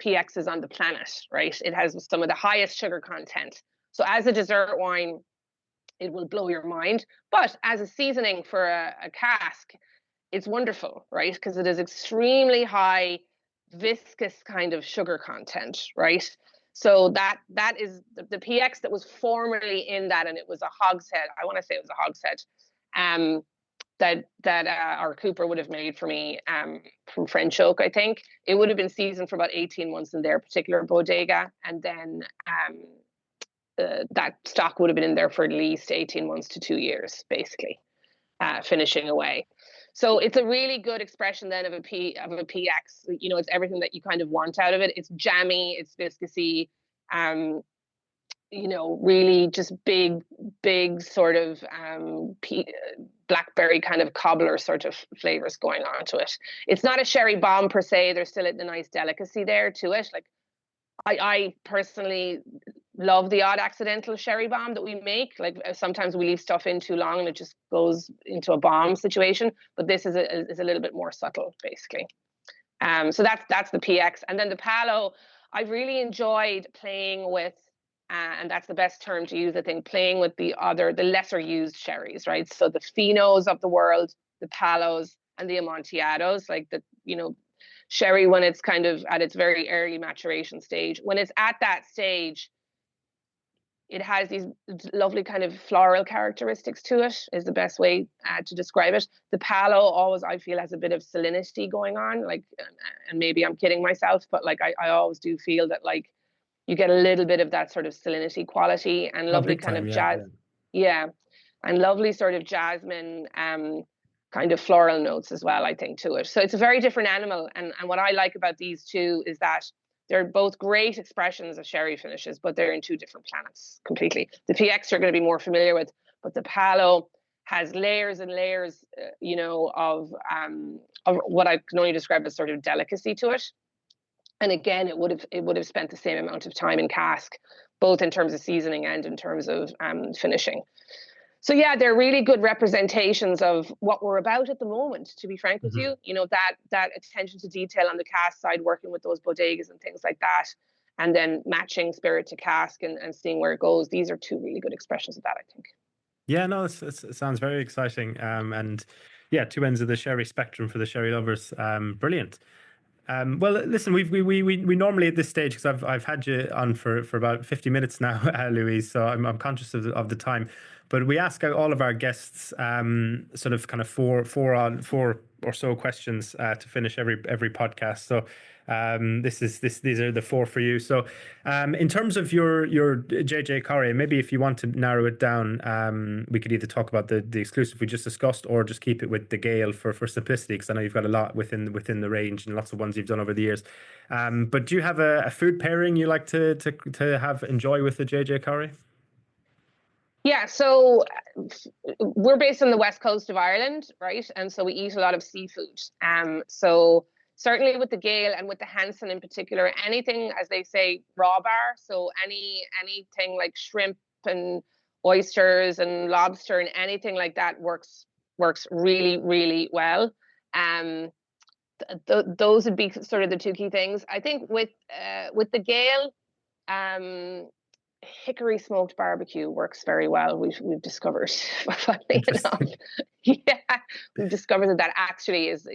PXs on the planet, right? It has some of the highest sugar content. So as a dessert wine, it will blow your mind. But as a seasoning for a cask, it's wonderful, right? Because it is extremely high, viscous kind of sugar content, right? So that is the PX that was formerly in that, and it was a hogshead. I want to say it was a hogshead. That our Cooper would have made for me from French oak, I think. It would have been seasoned for about 18 months in their particular bodega, and then that stock would have been in there for at least 18 months to 2 years, basically, finishing away. So it's a really good expression then of a PX. It's everything that you kind of want out of it. It's jammy, it's viscousy, really just big sort of blackberry kind of cobbler sort of flavors going on to it. It's not a sherry bomb per se. There's still a nice delicacy there to it. Like I personally love the odd accidental sherry bomb that we make. Like sometimes we leave stuff in too long and it just goes into a bomb situation. But this is a little bit more subtle, basically. So that's the PX, and then the Palo. I've really enjoyed playing with, and that's the best term to use, I think, playing with the lesser used sherries, right? So the Finos of the world, the Palos, and the Amontillados, like the sherry when it's kind of at its very early maturation stage. When it's at that stage, it has these lovely kind of floral characteristics to it, is the best way to describe it. The Palo always, I feel, has a bit of salinity going on, like, and maybe I'm kidding myself, but like I always do feel that like you get a little bit of that sort of salinity quality and lovely kind of jazz. Yeah. And lovely sort of jasmine, kind of floral notes as well, I think, to it. So it's a very different animal. And what I like about these two is that they're both great expressions of sherry finishes, but they're in two different planets completely. The PX you're going to be more familiar with, but the Palo has layers and layers, of what I can only describe as sort of delicacy to it. And again, it would have spent the same amount of time in cask, both in terms of seasoning and in terms of finishing. So yeah, they're really good representations of what we're about at the moment, to be frank with you. That attention to detail on the cask side, working with those bodegas and things like that, and then matching spirit to cask and seeing where it goes. These are two really good expressions of that, I think. Yeah, no, it sounds very exciting. And yeah, two ends of the sherry spectrum for the sherry lovers. Brilliant. Well, listen, we normally at this stage, because I've had you on for about 50 minutes now, Louise, so I'm conscious of the time. But we ask all of our guests sort of kind of four or so questions to finish every podcast. So these are the four for you. So in terms of your J.J Corry, maybe if you want to narrow it down, we could either talk about the exclusive we just discussed, or just keep it with the Gale for simplicity, because I know you've got a lot within the range and lots of ones you've done over the years. But do you have a food pairing you like to enjoy with the J.J Corry? Yeah, so we're based on the west coast of Ireland, right? And so we eat a lot of seafood. So certainly with the Gale and with the Hansen in particular, anything, as they say, raw bar. So anything like shrimp and oysters and lobster and anything like that works really, really well. Those would be sort of the two key things. I think with the Gale, hickory smoked barbecue works very well. We've discovered, funnily enough, yeah, we've discovered that actually is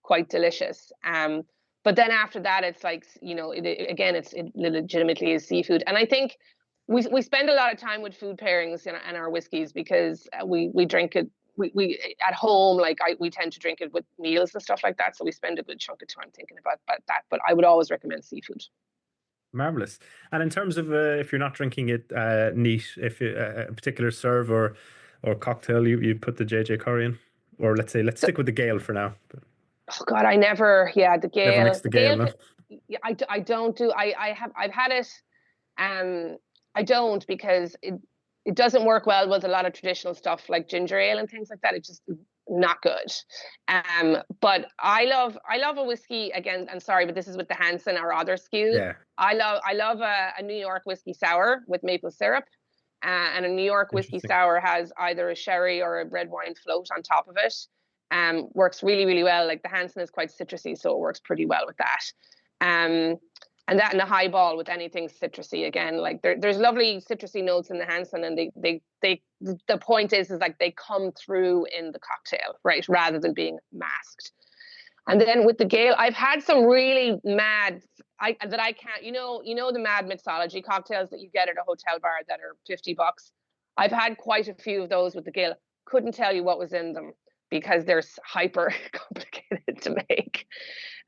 quite delicious. But then after that, it's like, it legitimately is seafood. And I think we spend a lot of time with food pairings and our whiskeys, because we drink it. We at home, like we tend to drink it with meals and stuff like that. So we spend a good chunk of time thinking about that. But I would always recommend seafood. Marvelous. And in terms of if you're not drinking it neat, if a particular serve or cocktail, you put the J.J Corry in, or let's stick with the Gale for now. Oh God, I never. Yeah, the Gale. Never mix the Gale. No? I don't do. I've had it. I don't, because it doesn't work well with a lot of traditional stuff like ginger ale and things like that. It's just not good. But I love a whiskey, again, and sorry, but this is with the Hansen or other SKUs. Yeah. I love a New York whiskey sour with maple syrup. And a New York whiskey sour has either a sherry or a red wine float on top of it. Works really, really well. Like the Hansen is quite citrusy, so it works pretty well with that. And that in a highball with anything citrusy, again, like there's lovely citrusy notes in the Hansen, and the point is like they come through in the cocktail, right, rather than being masked. And then with the Gale, I've had some really mad, I can't, the mad mixology cocktails that you get at a hotel bar that are $50. I've had quite a few of those with the Gale. Couldn't tell you what was in them, because they're hyper complicated to make.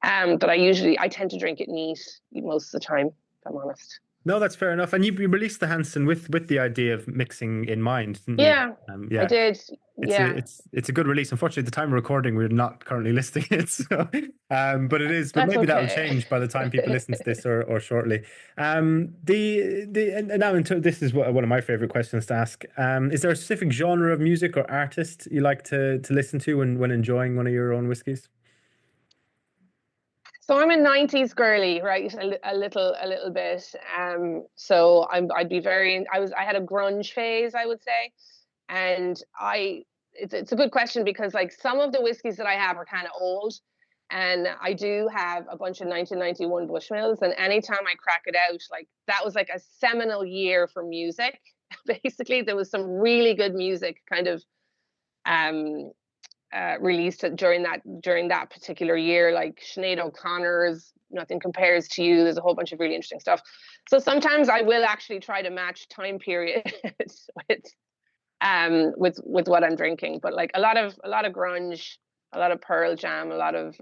But I tend to drink it neat most of the time, if I'm honest. No, that's fair enough. And you released the Hansen with the idea of mixing in mind, didn't you? Yeah, I did. It's a good release. Unfortunately, at the time of recording, we're not currently listing it. So, but it is. But that's maybe okay. that will change by the time people listen to this, or shortly. And now this is one of my favorite questions to ask. Is there a specific genre of music or artist you like to listen to when enjoying one of your own whiskies? So I'm a '90s girly, right? A little bit. So I'd be very. I had a grunge phase, I would say, and it's a good question because like some of the whiskeys that I have are kind of old, and I do have a bunch of 1991 Bushmills, and anytime I crack it out, like that was like a seminal year for music. Basically, there was some really good music kind of um released during that particular year, like Sinead O'Connor's Nothing Compares to You. There's a whole bunch of really interesting stuff. So sometimes I will actually try to match time periods with what I'm drinking. But like a lot of grunge, a lot of Pearl Jam, a lot of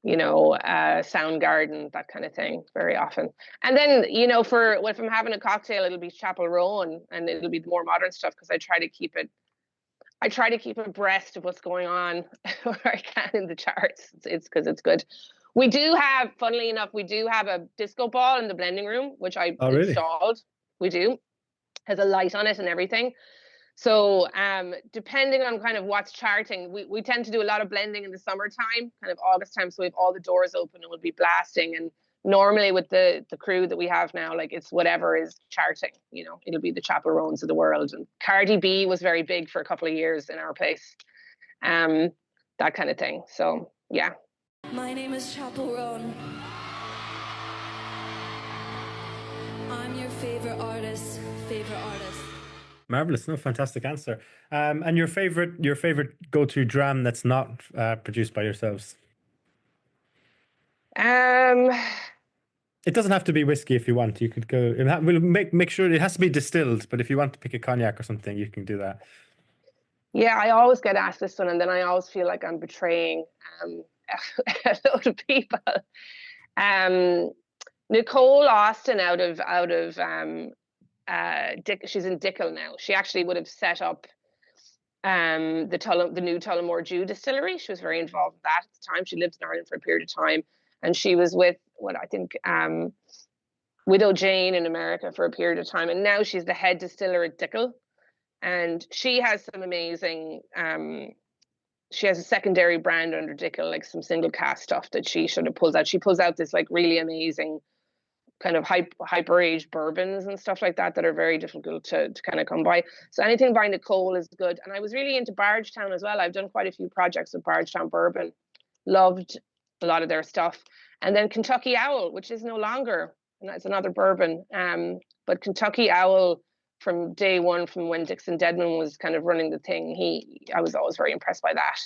Soundgarden, that kind of thing, very often. And then for if I'm having a cocktail, it'll be Chapel Roan, and it'll be the more modern stuff because I try to keep abreast of what's going on where I can in the charts. It's because it's good. We do have, funnily enough, a disco ball in the blending room, which I installed. We do. Has a light on it and everything. So depending on kind of what's charting, we tend to do a lot of blending in the summertime, kind of August time. So we have all the doors open and we'll be blasting. And normally with the crew that we have now, like it's whatever is charting, it'll be the Chapel Roans of the world. And Cardi B was very big for a couple of years in our place, that kind of thing. So yeah. My name is Chapel Roan. I'm your favorite artist. Marvelous. No, fantastic answer. And your favorite go-to dram that's not produced by yourselves? It doesn't have to be whiskey if you want. You could go. We'll make sure it has to be distilled. But if you want to pick a cognac or something, you can do that. Yeah, I always get asked this one, and then I always feel like I'm betraying a lot of people. Nicole Austin out of she's in Dickel now. She actually would have set up the new Tullamore Dew distillery. She was very involved with that at the time. She lived in Ireland for a period of time, and she was with Widow Jane in America for a period of time, and now she's the head distiller at Dickel. And she has some amazing. She has a secondary brand under Dickel, like some single cask stuff that she sort of pulls out. She pulls out this like really amazing kind of hyper aged bourbons and stuff like that are very difficult to kind of come by. So anything by Nicole is good. And I was really into Bardstown as well. I've done quite a few projects with Bardstown bourbon. Loved a lot of their stuff. And then Kentucky Owl, which is no longer, and that's another bourbon. But Kentucky Owl, from day one, from when Dixon Dedman was kind of running the thing, I was always very impressed by that.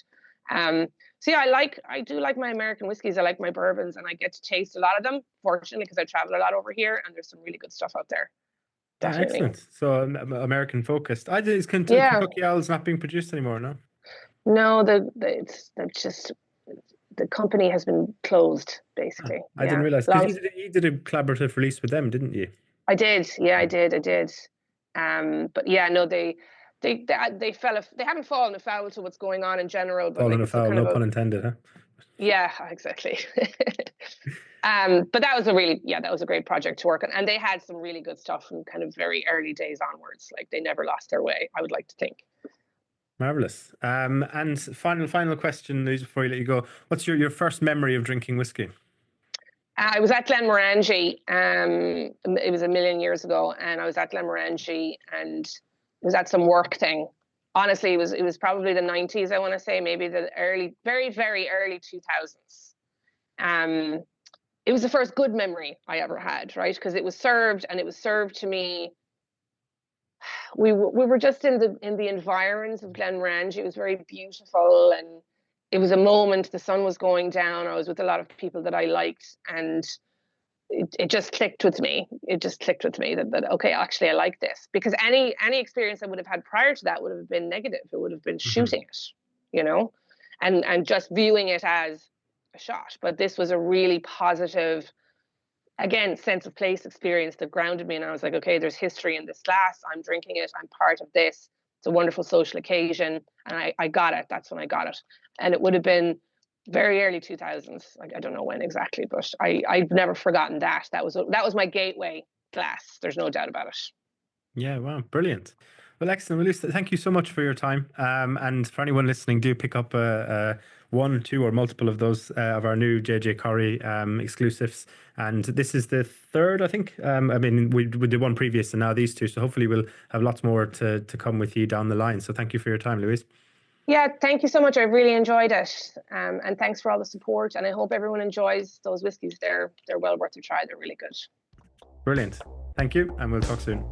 So yeah, I do like my American whiskeys. I like my bourbons, and I get to taste a lot of them, fortunately, because I travel a lot over here, and there's some really good stuff out there. Definitely. Excellent. So American focused. Is Kentucky Owls not being produced anymore? No. No, they're just, the company has been closed, basically. I didn't realize, because you did a collaborative release with them, didn't you? I did. Yeah, I did. But yeah, no, they haven't fallen afoul to what's going on in general. But fallen afoul, no pun intended, huh? Yeah, exactly. But that was a great project to work on, and they had some really good stuff from kind of very early days onwards. Like they never lost their way, I would like to think. Marvelous. And final question, Louise, before you let you go. What's your first memory of drinking whiskey? I was at Glenmorangie. It was a million years ago, and I was at Glenmorangie, and it was at some work thing. Honestly, it was probably the 90s, I want to say, maybe the very, very early 2000s. It was the first good memory I ever had, right? Because it was served to me. We were just in the environs of Glenmorangie. It was very beautiful, and it was a moment. The sun was going down. I was with a lot of people that I liked, and it just clicked with me. It just clicked with me that okay, actually, I like this. Because any experience I would have had prior to that would have been negative. It would have been shooting it, and just viewing it as a shot. But this was a really positive, again, sense of place experience that grounded me. And I was like, okay, there's history in this glass. I'm drinking it. I'm part of this. It's a wonderful social occasion. And I got it. That's when I got it. And it would have been very early 2000s. Like, I don't know when exactly, but I've never forgotten that. That was my gateway glass. There's no doubt about it. Yeah, wow, brilliant. Well, excellent. Well, thank you so much for your time. And for anyone listening, do pick up one, two, or multiple of those of our new J.J Corry exclusives. And this is the third, I think. I mean, we did one previous and now these two. So hopefully we'll have lots more to come with you down the line. So thank you for your time, Louise. Yeah, thank you so much. I really enjoyed it. And thanks for all the support. And I hope everyone enjoys those whiskies. They're well worth a try. They're really good. Brilliant. Thank you. And we'll talk soon.